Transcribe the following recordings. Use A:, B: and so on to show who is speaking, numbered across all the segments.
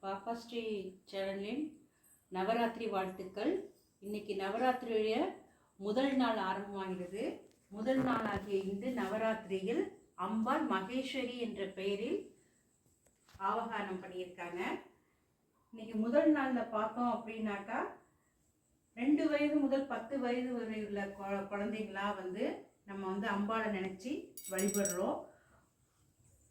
A: பாப்பா ஸ்ரீ சேனலின் நவராத்திரி வாழ்த்துக்கள். இன்னைக்கு நவராத்திரியுடைய முதல் நாள் ஆரம்பமாகிறது. முதல் நாளாகிய இன்று நவராத்திரியில் அம்பாள் மகேஸ்வரி என்ற பெயரில் ஆவகானம் பண்ணியிருக்காங்க. இன்னைக்கு முதல் நாளில் பார்த்தோம் அப்படின்னாக்கா 2 வயது முதல் 10 வயது வரை உள்ள குழந்தைங்களா நம்ம அம்பாளை நினச்சி வழிபடுறோம்.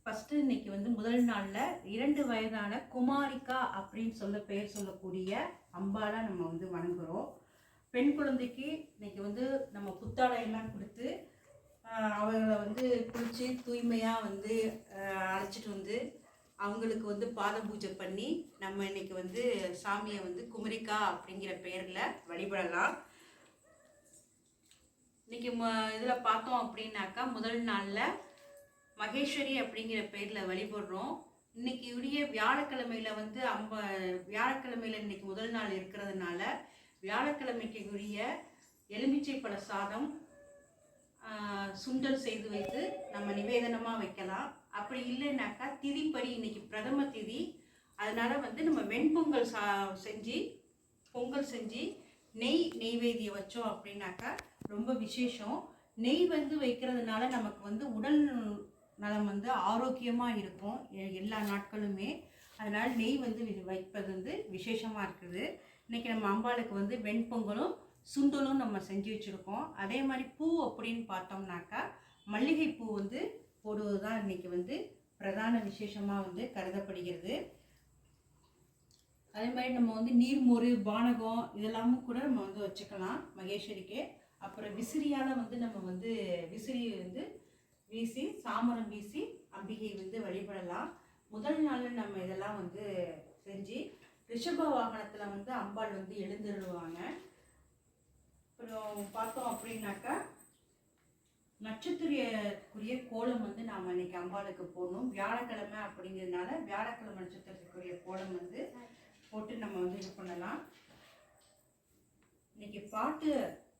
A: ஃபஸ்ட்டு இன்னைக்கு முதல் நாளில் 2 வயதான குமாரிக்கா அப்படின்னு பெயர் சொல்லக்கூடிய அம்பாளை நம்ம வணங்குகிறோம். பெண் குழந்தைக்கு இன்னைக்கு நம்ம புத்தாடையெல்லாம் கொடுத்து அவங்கள குளித்து தூய்மையாக அழைச்சிட்டு அவங்களுக்கு பாத பூஜை பண்ணி நம்ம இன்னைக்கு சாமியை குமரிக்கா அப்படிங்கிற பெயரில் வழிபடலாம். இன்னைக்கு இதில் பார்த்தோம் அப்படின்னாக்கா முதல் நாளில் மகேஸ்வரி அப்படிங்கிற பெயரில் வழிபடுறோம். இன்னைக்கு உடைய வியாழக்கிழமையில் வியாழக்கிழமையில் இன்னைக்கு முதல் நாள் இருக்கிறதுனால வியாழக்கிழமைக்கு உரிய எலுமிச்சை பழ சாதம் சுண்டல் செய்து வைத்து நம்ம நிவேதனமாக வைக்கலாம். அப்படி இல்லைன்னாக்கா திதிப்படி இன்னைக்கு பிரதம திதி, அதனால நம்ம வெண்பொங்கல் பொங்கல் செஞ்சு நெய்வேதியம் வச்சோம் அப்படின்னாக்கா ரொம்ப விசேஷம். நெய் வைக்கிறதுனால நமக்கு உடல் நலம் ஆரோக்கியமாக இருக்கும் எல்லா நாட்களுமே. அதனால் நெய் வைப்பது விசேஷமாக இருக்குது. இன்றைக்கி நம்ம அம்பாளுக்கு வெண்பொங்கலும் சுண்டலும் நம்ம செஞ்சு வச்சுருக்கோம். அதே மாதிரி பூ அப்படின்னு பார்த்தோம்னாக்கா மல்லிகைப்பூ போடுவது தான் இன்றைக்கி பிரதான விசேஷமாக கருதப்படுகிறது. அதே மாதிரி நம்ம நீர்மோர் பானகம் இதெல்லாமும் கூட நம்ம வச்சுக்கலாம் மகேஸ்வரிக்கு. அப்புறம் விசிறியால் நம்ம விசிறி வீசி சாமரம் வீசி அம்பிகை வழிபடலாம். முதல் நாளில் நம்ம இதெல்லாம் செஞ்சு ரிஷப வாகனத்தில் அம்பாள் எழுந்துருவாங்க. அப்புறம் பார்த்தோம் அப்படின்னாக்கா நட்சத்திரக்குரிய கோலம் நாம் இன்னைக்கு அம்பாளுக்கு போடணும். வியாழக்கிழமை அப்படிங்கிறதுனால வியாழக்கிழமை நட்சத்திரத்துக்குரிய கோலம் போட்டு நம்ம இது பண்ணலாம். இன்னைக்கு பாட்டு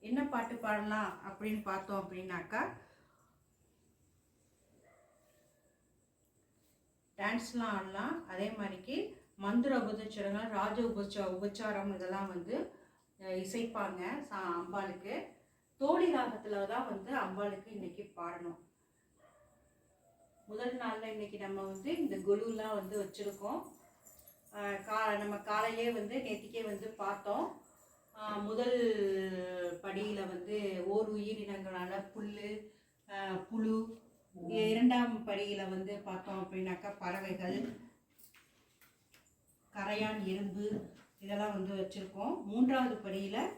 A: என்ன பாட்டு பாடலாம் அப்படின்னு பார்த்தோம் அப்படின்னாக்கா டான்ஸ்லாம் ஆடலாம். அதே மாதிரிக்கு மந்திர உபதேசங்கள் ராஜ உபச்சாரம் இதெல்லாம் இசைப்பாங்க அம்பாளுக்கு. தோடி ராகத்தில் தான் அம்பாளுக்கு இன்னைக்கு பாடணும். முதல் நாளில் இன்னைக்கு நம்ம இந்த குலுலாம் வச்சுருக்கோம். நம்ம காலையிலே நேற்றுக்கே பார்த்தோம். முதல் படியில் ஓர் உயிரினங்களான புழு, 2ஆம் படியில் பார்த்தோம் அப்படின்னாக்கா பறவைகள், கரையான் எறும்பு இதெல்லாம் வச்சுருக்கோம். 3ஆவது படியில்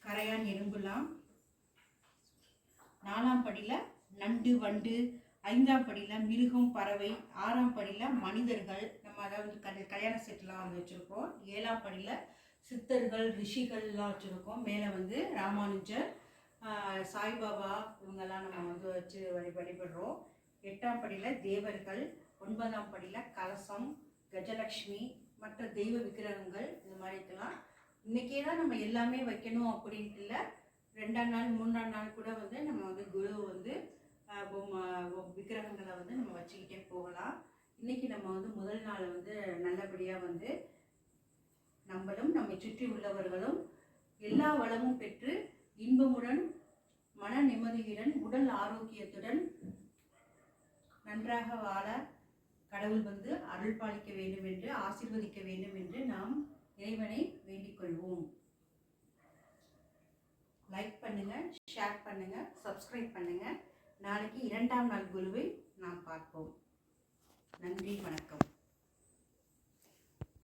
A: கரையான் எறும்புலாம், 4ஆம் படியில் நண்டு வண்டு, 5ஆம் படியில் மிருகம் பறவை, 6ஆம் படியில் மனிதர்கள் நம்ம அதாவது கல்யாண செட்டுலாம் வச்சுருக்கோம். 7ஆம் படியில் சித்தர்கள் ரிஷிகள்லாம் வச்சுருக்கோம். மேலே ராமானுஜர், சாய்பாபா இவங்கெல்லாம் நம்ம வச்சு வழிபடுறோம். 8ஆம் படியில் தேவர்கள், 9ஆம் படியில் கலசம், கஜலக்ஷ்மி, மற்ற தெய்வ விக்கிரகங்கள் இந்த மாதிரிக்கெல்லாம் இன்றைக்கே தான் நம்ம எல்லாமே வைக்கணும் அப்படின்ட்டு இல்லை. 2ஆம் நாள் 3ஆம் நாள் கூட நம்ம குரு விக்கிரகங்களை நம்ம வச்சுக்கிட்டே போகலாம். இன்றைக்கி நம்ம முதல் நாள் நல்லபடியாக நம்மளும் நம்மை சுற்றி உள்ளவர்களும் எல்லா வளமும் பெற்று இன்பமுடன் மன நிம்மதியுடன் உடல் ஆரோக்கியத்துடன் நன்றாக வாழ கடவுள் அருள் பாலிக்க வேண்டும் என்று ஆசீர்வதிக்க வேண்டும் என்று நாம் இறைவனை வேண்டிக் கொள்வோம். லைக் பண்ணுங்கள், ஷேர் பண்ணுங்கள், சப்ஸ்கிரைப் பண்ணுங்கள். நாளைக்கு 2ஆம் நாள் குருவை நாம் பார்ப்போம். நன்றி, வணக்கம்.